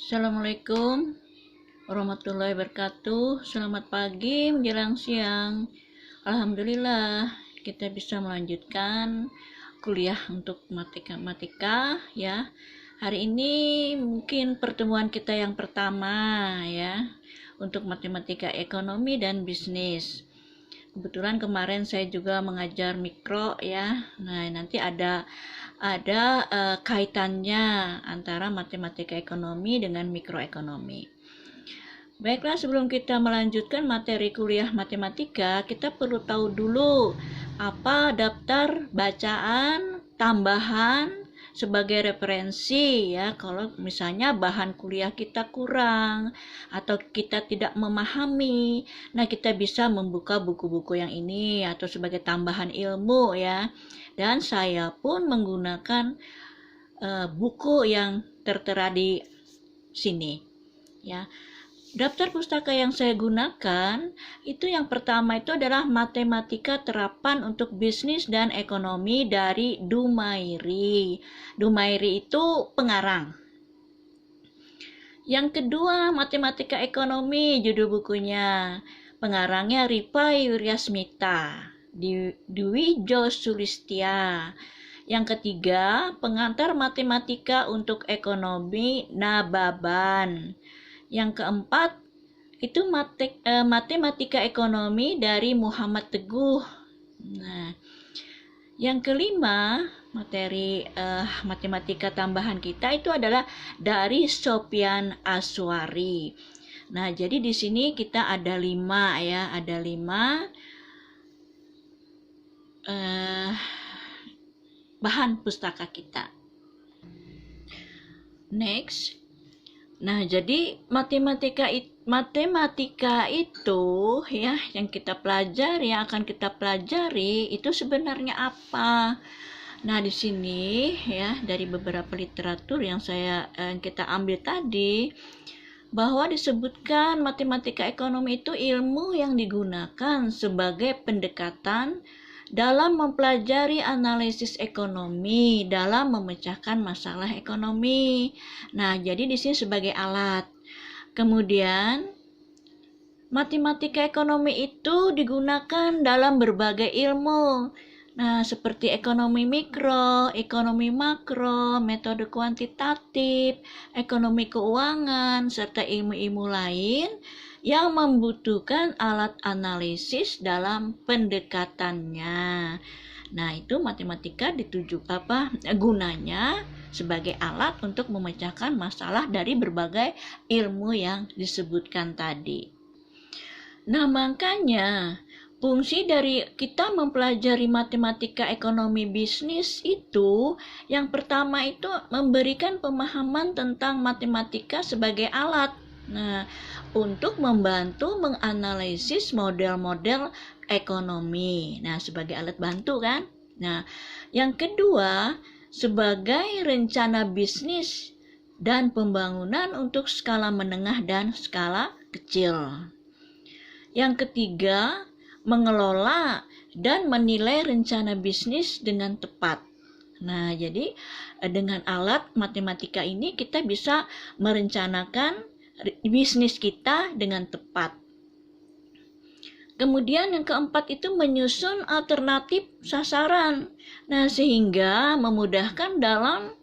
Assalamualaikum warahmatullahi wabarakatuh. Selamat pagi menjelang siang. Alhamdulillah kita bisa melanjutkan kuliah untuk matematika ya. Hari ini mungkin pertemuan kita yang pertama ya untuk matematika ekonomi dan bisnis. Kebetulan kemarin saya juga mengajar mikro ya. Nah, nanti ada kaitannya antara matematika ekonomi dengan mikroekonomi. Baiklah, sebelum kita melanjutkan materi kuliah matematika, kita perlu tahu dulu apa daftar bacaan tambahan sebagai referensi ya, kalau misalnya bahan kuliah kita kurang atau kita tidak memahami, nah kita bisa membuka buku-buku yang ini atau sebagai tambahan ilmu ya. Dan saya pun menggunakan buku yang tertera di sini ya. Daftar pustaka yang saya gunakan itu yang pertama itu adalah Matematika Terapan untuk Bisnis dan Ekonomi dari Dumairi. Dumairi itu pengarang. Yang kedua, Matematika Ekonomi, judul bukunya. Pengarangnya Ripa Yuryasmita, Dwi Jo Sulistia. Yang ketiga, Pengantar Matematika untuk Ekonomi Nababan. Yang keempat, itu Matematika Ekonomi dari Muhammad Teguh. Nah, yang kelima, materi matematika tambahan kita itu adalah dari Sofyan Aswari. Nah, jadi di sini kita ada 5 ya, ada 5 bahan pustaka kita. Next. Nah, jadi matematika itu ya yang kita pelajari, yang akan kita pelajari itu sebenarnya apa? Nah, di sini ya dari beberapa literatur yang kita ambil tadi, bahwa disebutkan matematika ekonomi itu ilmu yang digunakan sebagai pendekatan dalam mempelajari analisis ekonomi dalam memecahkan masalah ekonomi. Nah, jadi di sini sebagai alat. Kemudian matematika ekonomi itu digunakan dalam berbagai ilmu. Nah, seperti ekonomi mikro, ekonomi makro, metode kuantitatif, ekonomi keuangan, serta ilmu-ilmu lain yang membutuhkan alat analisis dalam pendekatannya. Nah, itu matematika gunanya sebagai alat untuk memecahkan masalah dari berbagai ilmu yang disebutkan tadi. Nah, makanya fungsi dari kita mempelajari matematika ekonomi bisnis itu yang pertama itu memberikan pemahaman tentang matematika sebagai alat. Nah, untuk membantu menganalisis model-model ekonomi. Nah, sebagai alat bantu kan. Nah, yang kedua, sebagai rencana bisnis dan pembangunan untuk skala menengah dan skala kecil. Yang ketiga, mengelola dan menilai rencana bisnis dengan tepat. Nah, jadi dengan alat matematika ini kita bisa merencanakan bisnis kita dengan tepat. Kemudian yang keempat itu menyusun alternatif sasaran. Nah, sehingga memudahkan dalam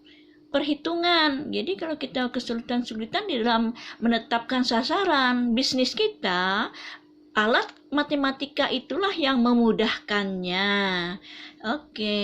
perhitungan. Jadi kalau kita kesulitan-kesulitan di dalam menetapkan sasaran bisnis kita, alat matematika itulah yang memudahkannya. Oke.